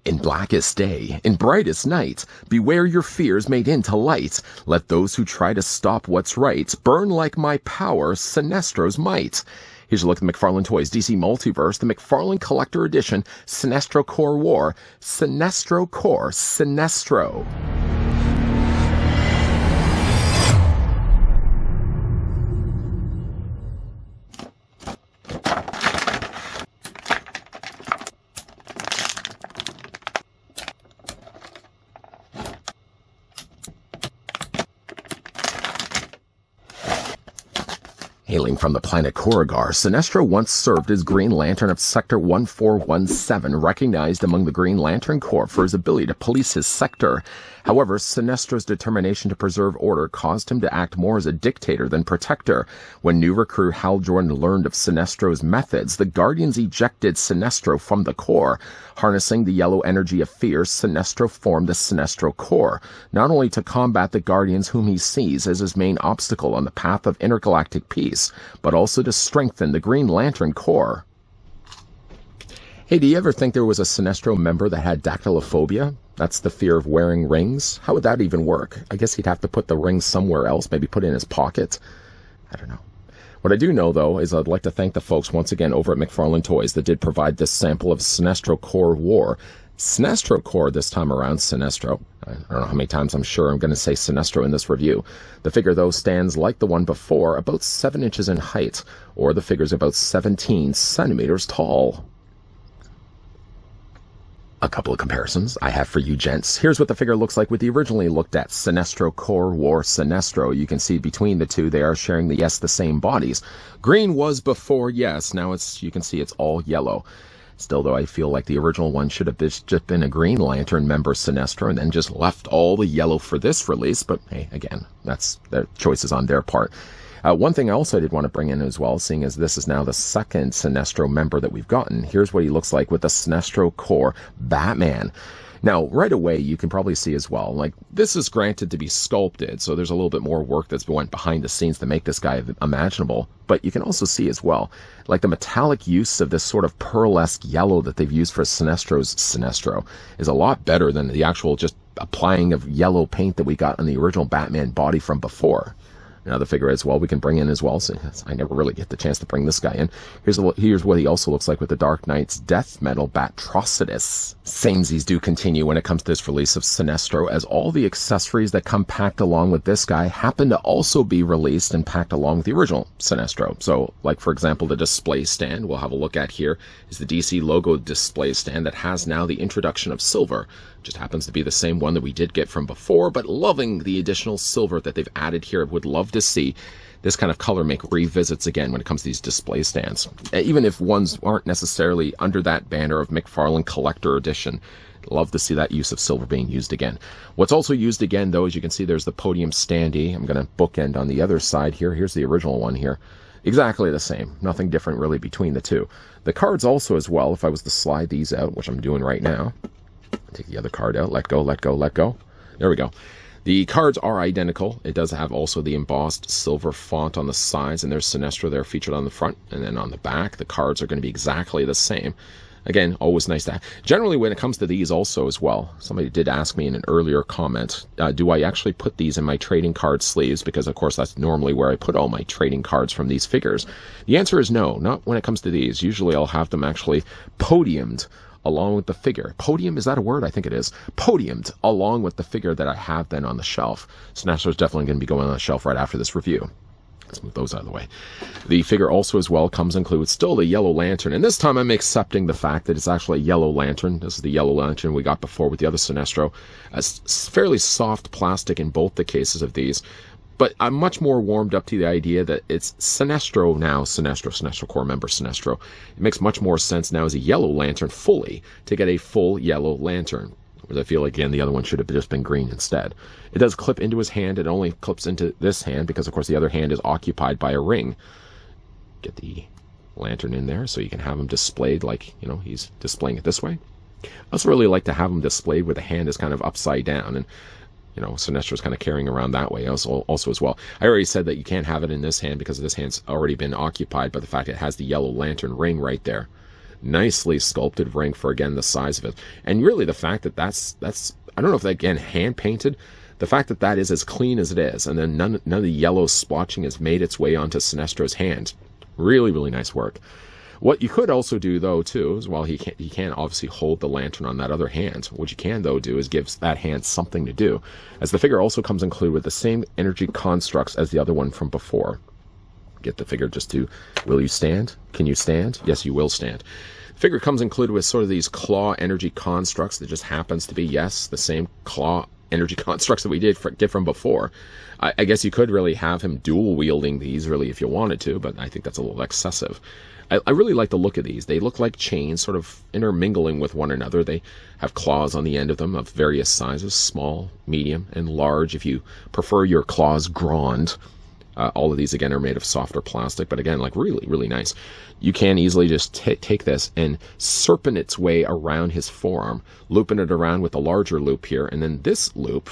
In blackest day, in brightest night, beware your fears made into light. Let those who try to stop what's right burn like my power, Sinestro's might. Here's a look at McFarlane Toys DC Multiverse, the McFarlane Collector Edition, Sinestro Corps War, Sinestro Corps, Sinestro. Hailing from the planet Corrigar, Sinestro once served as Green Lantern of Sector 1417, recognized among the Green Lantern Corps for his ability to police his sector. However, Sinestro's determination to preserve order caused him to act more as a dictator than protector. When new recruit Hal Jordan learned of Sinestro's methods, the Guardians ejected Sinestro from the Corps. Harnessing the yellow energy of fear, Sinestro formed the Sinestro Corps, not only to combat the Guardians whom he sees as his main obstacle on the path of intergalactic peace, but also to strengthen the Green Lantern Corps. Hey, do you ever think there was a Sinestro member that had dactylophobia? That's the fear of wearing rings. How would that even work? I guess he'd have to put the ring somewhere else, maybe put it in his pocket. I don't know. What I do know, though, is I'd like to thank the folks once again over at McFarlane Toys that did provide this sample of Sinestro Corps War. Sinestro Corps this time around, Sinestro. I don't know how many times I'm sure I'm going to say Sinestro in this review. The figure, though, stands like the one before, about 7 inches in height, or the figure's about 17 centimeters tall. A couple of comparisons I have for you gents. Here's what the figure looks like with the originally looked at Sinestro Corps War Sinestro. You can see between the two they are sharing the same bodies. Green was before, yes. Now you can see it's all yellow. Still, though, I feel like the original one should have just been a Green Lantern member Sinestro and then just left all the yellow for this release. But hey, again, that's their choices on their part. One thing I also did want to bring in as well, seeing as this is now the second Sinestro member that we've gotten, here's what he looks like with the Sinestro Corps Batman. Now, right away, you can probably see as well, like, this is granted to be sculpted, so there's a little bit more work that's went behind the scenes to make this guy imaginable, but you can also see as well, like, the metallic use of this sort of pearlesque yellow that they've used for Sinestro's Sinestro is a lot better than the actual just applying of yellow paint that we got on the original Batman body from before. Another figure as well we can bring in as well. So I never really get the chance to bring this guy in. Here's what he also looks like with the Dark Knight's death metal Batrocitus. Samesies do continue when it comes to this release of Sinestro, as all the accessories that come packed along with this guy happen to also be released and packed along with the original Sinestro. So, like, for example, the display stand we'll have a look at here is the DC logo display stand that has now the introduction of silver. Just happens to be the same one that we did get from before, but loving the additional silver that they've added here. Would love to see this kind of color make revisits again when it comes to these display stands, even if ones aren't necessarily under that banner of McFarlane Collector Edition. Love to see that use of silver being used again. What's also used again, though, as you can see, there's the podium standee. I'm going to bookend on the other side here. Here's the original one here. Exactly the same. Nothing different really between the two. The cards also as well, if I was to slide these out, which I'm doing right now. Take the other card out. Let go, let go, let go. There we go. The cards are identical. It does have also the embossed silver font on the sides, and there's Sinestro there featured on the front. And then on the back, the cards are going to be exactly the same. Again, always nice to have. Generally, when it comes to these also as well, somebody did ask me in an earlier comment, do I actually put these in my trading card sleeves? Because, of course, that's normally where I put all my trading cards from these figures. The answer is no, not when it comes to these. Usually I'll have them actually podiumed along with the figure. Podium, is that a word? I think it is. Podiumed along with the figure that I have then on the shelf. Sinestro is definitely going to be going on the shelf right after this review. Let's move those out of the way. The figure also as well comes included still the yellow lantern, and this time I'm accepting the fact that it's actually a yellow lantern. This is the yellow lantern we got before with the other Sinestro. It's fairly soft plastic in both the cases of these. But I'm much more warmed up to the idea that it's Sinestro now, Sinestro Corps member Sinestro. It makes much more sense now as a yellow lantern fully to get a full yellow lantern. Whereas I feel like, again, the other one should have just been green instead. It does clip into his hand. It only clips into this hand because, of course, the other hand is occupied by a ring. Get the lantern in there so you can have him displayed like, you know, he's displaying it this way. I also really like to have him displayed where the hand is kind of upside down, and you know, Sinestro's kind of carrying around that way also as well. I already said that you can't have it in this hand because this hand's already been occupied by the fact it has the yellow lantern ring right there. nicely sculpted ring for, again, the size of it. And really the fact that that's I don't know if that, again, hand painted. The fact that that is as clean as it is, and then none of the yellow splotching has made its way onto Sinestro's hand. Really, really nice work. What you could also do, though, too, is while he can't obviously hold the lantern on that other hand, what you can, though, do is give that hand something to do, as the figure also comes included with the same energy constructs as the other one from before. Get the figure just to, will you stand? Can you stand? Yes, you will stand. The figure comes included with sort of these claw energy constructs that just happens to be, yes, the same claw energy constructs that we did get from before. I guess you could really have him dual wielding these, really, if you wanted to, but I think that's a little excessive. I really like the look of these. They look like chains sort of intermingling with one another. They have claws on the end of them of various sizes, small, medium, and large, if you prefer your claws grand. All of these, again, are made of softer plastic, but again, like really, really nice. You can easily just take this and serpent its way around his forearm, looping it around with a larger loop here, and then this loop,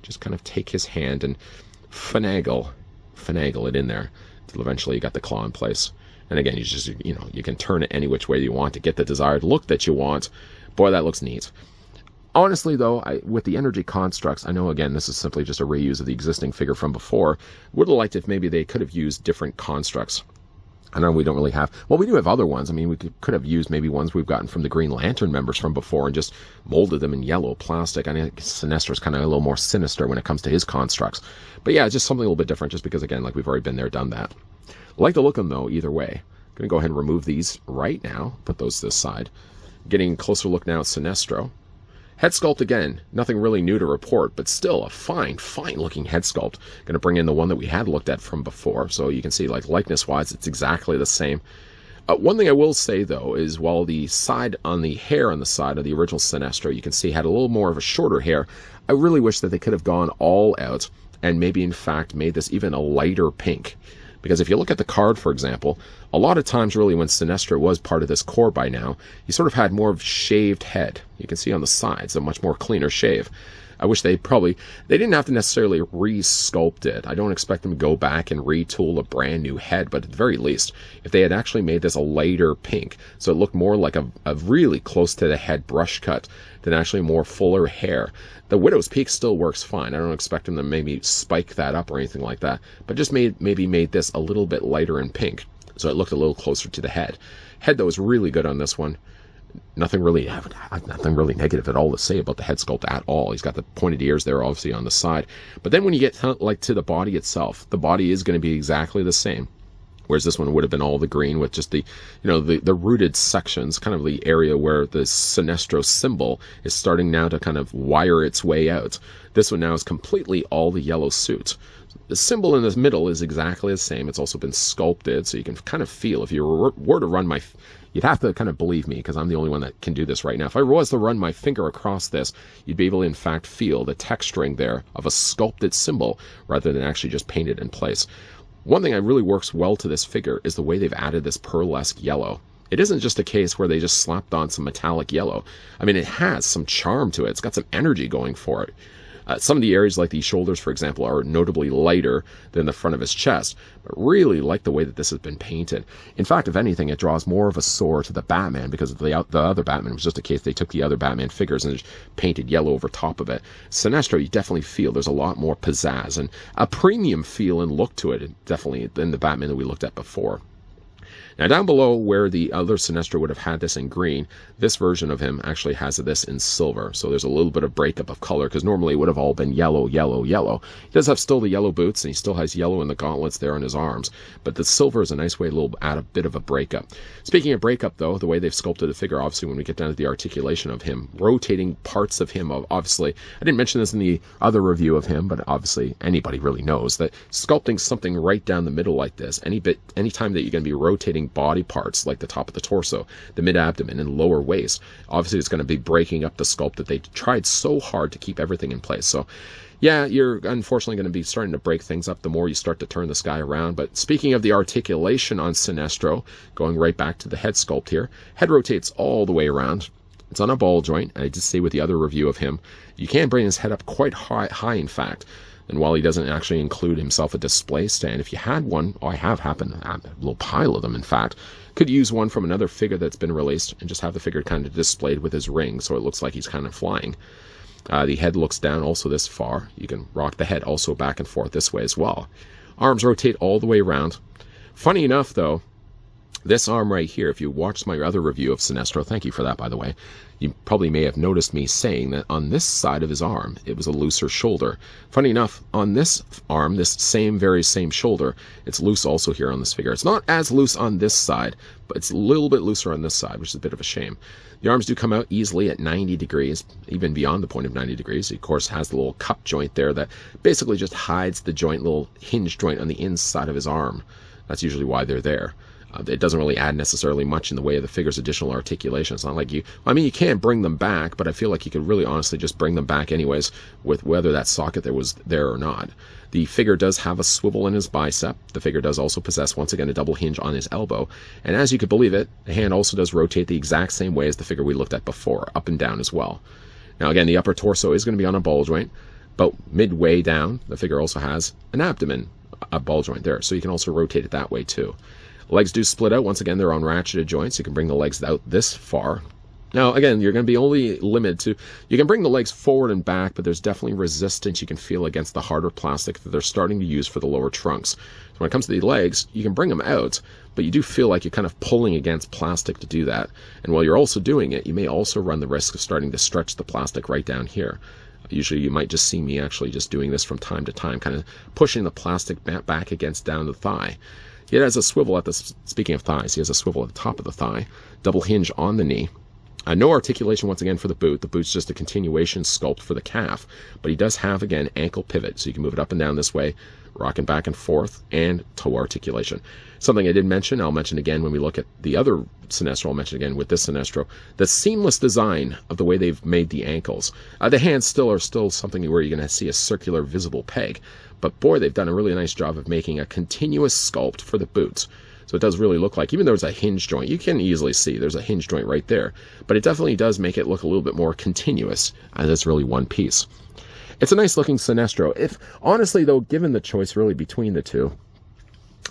just kind of take his hand and finagle it in there until eventually you got the claw in place. And again, you just, you can turn it any which way you want to get the desired look that you want. Boy, that looks neat. Honestly, though, with the energy constructs, I know, again, this is simply just a reuse of the existing figure from before. Would have liked if maybe they could have used different constructs. I know we don't really have, well, we do have other ones. I mean, we could have used maybe ones we've gotten from the Green Lantern members from before and just molded them in yellow plastic. I think Sinestro's kind of a little more sinister when it comes to his constructs. But yeah, just something a little bit different, just because, again, like we've already been there, done that. I like the look of them, though, either way. I'm going to go ahead and remove these right now, put those to the side. Getting a closer look now at Sinestro. Head sculpt, again, nothing really new to report, but still a fine looking head sculpt. Going to bring in the one that we had looked at from before, so you can see, like, likeness wise, it's exactly the same. One thing I will say, though, is while the side on the hair on the side of the original Sinestro, you can see had a little more of a shorter hair, I really wish that they could have gone all out and maybe in fact made this even a lighter pink. Because if you look at the card, for example, a lot of times really when Sinestro was part of this core by now, he sort of had more of shaved head. You can see on the sides a much more cleaner shave. I wish they didn't have to necessarily re-sculpt it. I don't expect them to go back and retool a brand new head, but at the very least, if they had actually made this a lighter pink, so it looked more like a really close to the head brush cut than actually more fuller hair. The Widow's Peak still works fine. I don't expect them to maybe spike that up or anything like that, but just maybe made this a little bit lighter in pink, so it looked a little closer to the head. Head, though, is really good on this one. Nothing really negative at all to say about the head sculpt at all. He's got the pointed ears there, obviously, on the side. But then when you get to the body itself, the body is going to be exactly the same. Whereas this one would have been all the green with just the rooted sections, kind of the area where the Sinestro symbol is starting now to kind of wire its way out. This one now is completely all the yellow suit. The symbol in the middle is exactly the same. It's also been sculpted, so you can kind of feel, if you were to run you'd have to kind of believe me, because I'm the only one that can do this right now. If I was to run my finger across this, you'd be able to, in fact, feel the texturing there of a sculpted symbol rather than actually just painted in place. One thing that really works well to this figure is the way they've added this pearlesque yellow. It isn't just a case where they just slapped on some metallic yellow. I mean, it has some charm to it. It's got some energy going for it. Some of the areas like the shoulders, for example, are notably lighter than the front of his chest, but really like the way that this has been painted. In fact, if anything, it draws more of a soar to the Batman, because the other Batman was just a case they took the other Batman figures and just painted yellow over top of it. Sinestro, you definitely feel there's a lot more pizzazz and a premium feel and look to it, definitely, than the Batman that we looked at before. Now, down below where the other Sinestro would have had this in green, this version of him actually has this in silver. So there's a little bit of breakup of color, because normally it would have all been yellow, yellow, yellow. He does have still the yellow boots, and he still has yellow in the gauntlets there on his arms. But the silver is a nice way to add a bit of a breakup. Speaking of breakup, though, the way they've sculpted the figure, obviously, when we get down to the articulation of him, rotating parts of him, obviously, I didn't mention this in the other review of him, but obviously anybody really knows that sculpting something right down the middle like this, anytime that you're going to be rotating body parts like the top of the torso, the mid-abdomen, and lower waist, obviously it's going to be breaking up the sculpt that they tried so hard to keep everything in place. So yeah, you're unfortunately going to be starting to break things up the more you start to turn this guy around. But speaking of the articulation on Sinestro, going right back to the head sculpt here, head rotates all the way around. It's on a ball joint. I did say with the other review of him, you can bring his head up quite high in fact. And while he doesn't actually include himself a display stand, if you had one, I have happened, a little pile of them in fact, could use one from another figure that's been released and just have the figure kind of displayed with his ring so it looks like he's kind of flying. The head looks down also this far. You can rock the head also back and forth this way as well. Arms rotate all the way around. Funny enough, though, this arm right here, if you watched my other review of Sinestro, thank you for that, by the way, you probably may have noticed me saying that on this side of his arm, it was a looser shoulder. Funny enough, on this arm, this very same shoulder, it's loose also here on this figure. It's not as loose on this side, but it's a little bit looser on this side, which is a bit of a shame. The arms do come out easily at 90 degrees, even beyond the point of 90 degrees. He, of course, has the little cup joint there that basically just hides the joint, little hinge joint on the inside of his arm. That's usually why they're there. It doesn't really add necessarily much in the way of the figure's additional articulation. It's not like you can't bring them back, but I feel like you could really honestly just bring them back anyways with whether that socket was there or not. The figure does have a swivel in his bicep. The figure does also possess, once again, a double hinge on his elbow. And as you could believe it, the hand also does rotate the exact same way as the figure we looked at before, up and down as well. Now again, the upper torso is going to be on a ball joint, but midway down, the figure also has an abdomen, a ball joint there, so you can also rotate it that way too. Legs do split out. Once again, they're on ratcheted joints. You can bring the legs out this far. Now, again, you're going to be only limited to, you can bring the legs forward and back, but there's definitely resistance you can feel against the harder plastic that they're starting to use for the lower trunks. So when it comes to the legs, you can bring them out, but you do feel like you're kind of pulling against plastic to do that. And while you're also doing it, you may also run the risk of starting to stretch the plastic right down here. Usually you might just see me actually just doing this from time to time, kind of pushing the plastic back against down the thigh. It has a swivel at the, speaking of thighs, he has a swivel at the top of the thigh, double hinge on the knee. No articulation once again for the boot. The boot's just a continuation sculpt for the calf, but he does have, again, ankle pivot, so you can move it up and down this way, rocking back and forth, and toe articulation. Something I did mention, I'll mention again when we look at the other Sinestro, I'll mention again with this Sinestro, the seamless design of the way they've made the ankles. The hands still are something where you're going to see a circular visible peg, but boy, they've done a really nice job of making a continuous sculpt for the boots. So it does really look like, even though there's a hinge joint, you can easily see there's a hinge joint right there, but it definitely does make it look a little bit more continuous, as it's really one piece. It's a nice looking Sinestro. If honestly though, given the choice really between the two,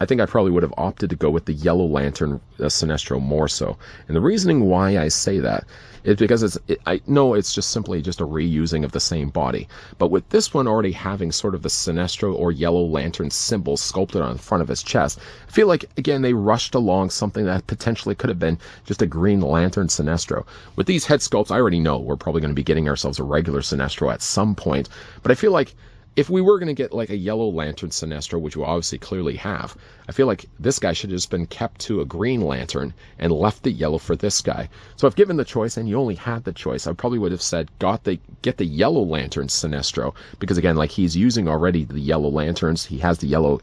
I think I probably would have opted to go with the Yellow Lantern Sinestro more so. And the reasoning why I say that is because I know it's just simply just a reusing of the same body. But with this one already having sort of the Sinestro or Yellow Lantern symbol sculpted on the front of his chest, I feel like, again, they rushed along something that potentially could have been just a Green Lantern Sinestro. With these head sculpts, I already know we're probably going to be getting ourselves a regular Sinestro at some point. But I feel like if we were going to get like a Yellow Lantern Sinestro, which we obviously clearly have, I feel like this guy should have just been kept to a Green Lantern and left the yellow for this guy. So if given the choice, and you only had the choice, I probably would have said get the Yellow Lantern Sinestro, because again, like he's using already the yellow lanterns, he has the yellow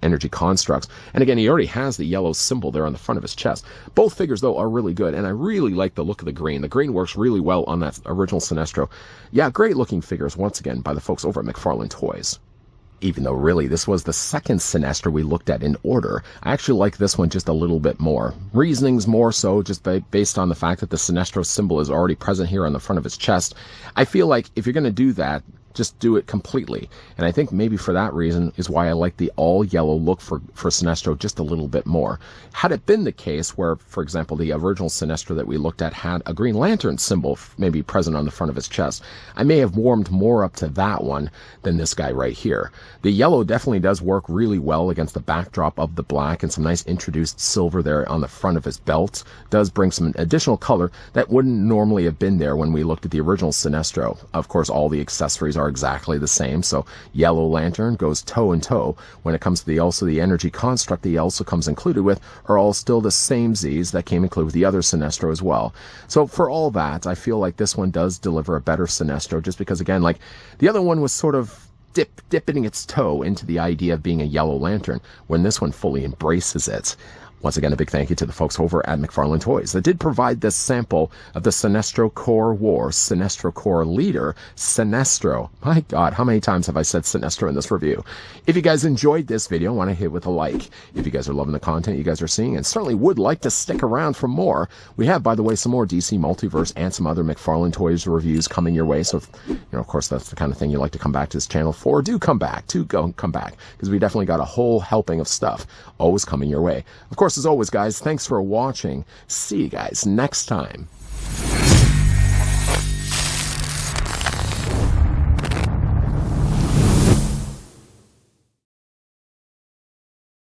energy constructs, and again, he already has the yellow symbol there on the front of his chest. Both figures though are really good, and I really like the look of the green. The green works really well on that original Sinestro. Yeah, great looking figures once again by the folks over at McFarlane Toys. Even though really this was the second Sinestro we looked at in order, I actually like this one just a little bit more. Reasonings more so just based on the fact that the Sinestro symbol is already present here on the front of his chest. I feel like if you're going to do that, just do it completely. And I think maybe for that reason is why I like the all-yellow look for Sinestro just a little bit more. Had it been the case where, for example, the original Sinestro that we looked at had a Green Lantern symbol maybe present on the front of his chest, I may have warmed more up to that one than this guy right here. The yellow definitely does work really well against the backdrop of the black, and some nice introduced silver there on the front of his belt does bring some additional color that wouldn't normally have been there when we looked at the original Sinestro. Of course, all the accessories are exactly the same, so Yellow Lantern goes toe and toe. When it comes to the energy construct that he also comes included with are all still the same Z's that came included with the other Sinestro as well. So for all that, I feel like this one does deliver a better Sinestro, just because again, like the other one was sort of dipping its toe into the idea of being a Yellow Lantern, when this one fully embraces it. Once again, a big thank you to the folks over at McFarlane Toys that did provide this sample of the Sinestro Core War, Sinestro Core Leader, Sinestro. My God, how many times have I said Sinestro in this review? If you guys enjoyed this video, I want to hit with a like. If you guys are loving the content you guys are seeing and certainly would like to stick around for more, we have, by the way, some more DC Multiverse and some other McFarlane Toys reviews coming your way. So, if, of course, that's the kind of thing you like to come back to this channel for, do come back, come back, because we definitely got a whole helping of stuff always coming your way. Of course, as always, guys, thanks for watching. See you guys next time.